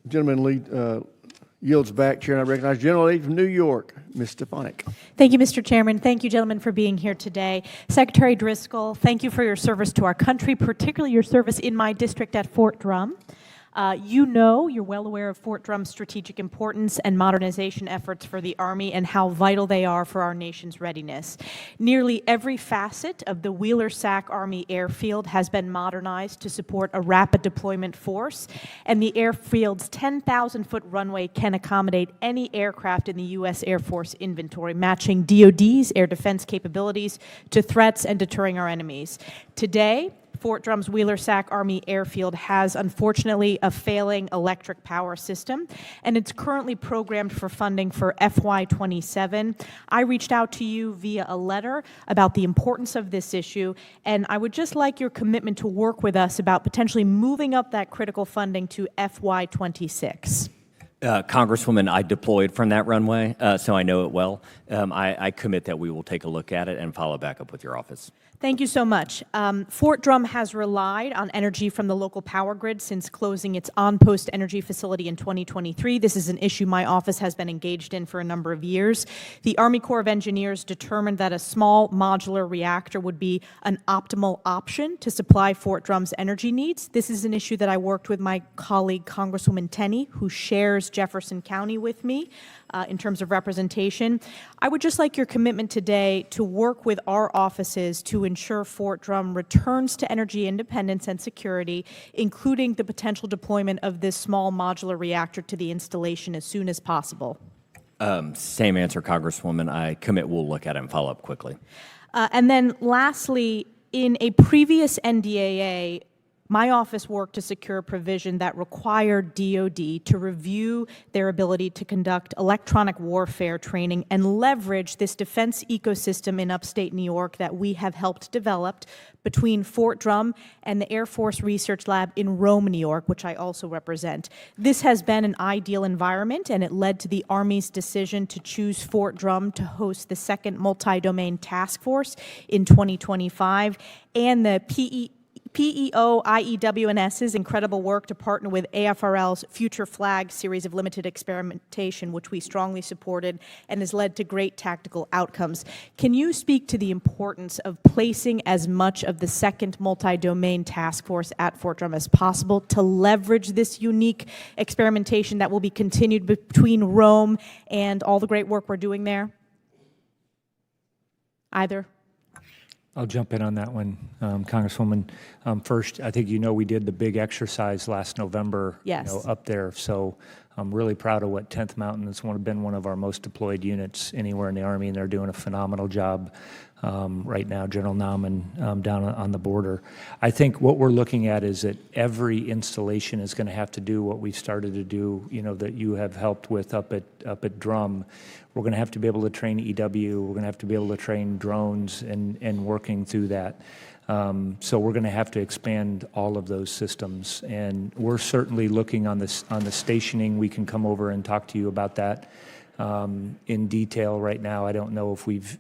Gentleman yields back. Chair, and I recognize General Lady from New York, Ms. Stefanik. Thank you, Mr. Chairman. Thank you, gentlemen, for being here today. Secretary Driscoll, thank you for your service to our country, particularly your service in my district at Fort Drum. You're well aware of Fort Drum's strategic importance and modernization efforts for the Army and how vital they are for our nation's readiness. Nearly every facet of the Wheeler-Sac Army Airfield has been modernized to support a rapid deployment force, and the airfield's 10,000-foot runway can accommodate any aircraft in the U.S. Air Force inventory, matching DoD's air defense capabilities to threats and deterring our enemies. Today, Fort Drum's Wheeler-Sac Army Airfield has, unfortunately, a failing electric power system, and it's currently programmed for funding for FY27. I reached out to you via a letter about the importance of this issue, and I would just like your commitment to work with us about potentially moving up that critical funding to FY26. Congresswoman, I deployed from that runway, so I know it well. I commit that we will take a look at it and follow back up with your office. Thank you so much. Fort Drum has relied on energy from the local power grid since closing its on-post energy facility in 2023. This is an issue my office has been engaged in for a number of years. The Army Corps of Engineers determined that a small modular reactor would be an optimal option to supply Fort Drum's energy needs. This is an issue that I worked with my colleague, Congresswoman Tenney, who shares Jefferson County with me in terms of representation. I would just like your commitment today to work with our offices to ensure Fort Drum returns to energy independence and security, including the potential deployment of this small modular reactor to the installation as soon as possible. Same answer, Congresswoman. I commit we'll look at it and follow up quickly. And then lastly, in a previous NDAA, my office worked to secure a provision that required DoD to review their ability to conduct electronic warfare training and leverage this defense ecosystem in upstate New York that we have helped develop between Fort Drum and the Air Force Research Lab in Rome, New York, which I also represent. This has been an ideal environment, and it led to the Army's decision to choose Fort Drum to host the second multi-domain task force in 2025, and the PEO IEWNS's incredible work to partner with AFRL's Future Flag series of limited experimentation, which we strongly supported and has led to great tactical outcomes. Can you speak to the importance of placing as much of the second multi-domain task force at Fort Drum as possible to leverage this unique experimentation that will be continued between Rome and all the great work we're doing there? Either? I'll jump in on that one, Congresswoman. First, I think we did the big exercise last November. Yes. Up there. So I'm really proud of what 10th Mountain has been one of our most deployed units anywhere in the Army, and they're doing a phenomenal job right now. General Nauman down on the border. I think what we're looking at is that every installation is going to have to do what we've started to do, that you have helped with up at Drum. We're going to have to be able to train EW. We're going to have to be able to train drones and working through that. So we're going to have to expand all of those systems, and we're certainly looking on the stationing. We can come over and talk to you about that in detail. Right now, I don't know if we've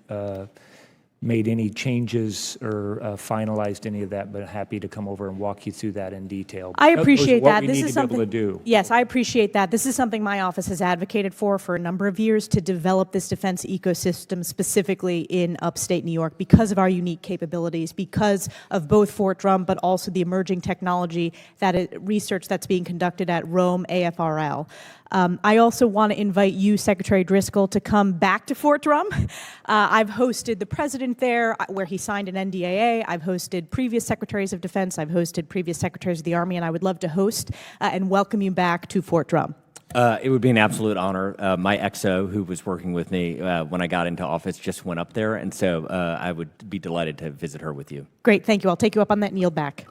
made any changes or finalized any of that, but happy to come over and walk you through that in detail. I appreciate that. This is something to be able to do. Yes, I appreciate that. This is something my office has advocated for a number of years, to develop this defense ecosystem specifically in upstate New York because of our unique capabilities, because of both Fort Drum, but also the emerging technology research that's being conducted at Rome AFRL. I also want to invite you, Secretary Driscoll, to come back to Fort Drum. I've hosted the president there, where he signed an NDAA. I've hosted previous secretaries of defense. I've hosted previous secretaries of the Army, and I would love to host and welcome you back to Fort Drum. It would be an absolute honor. My XO, who was working with me when I got into office, just went up there, and so I would be delighted to visit her with you. Great, thank you. I'll take you up on that and yield back.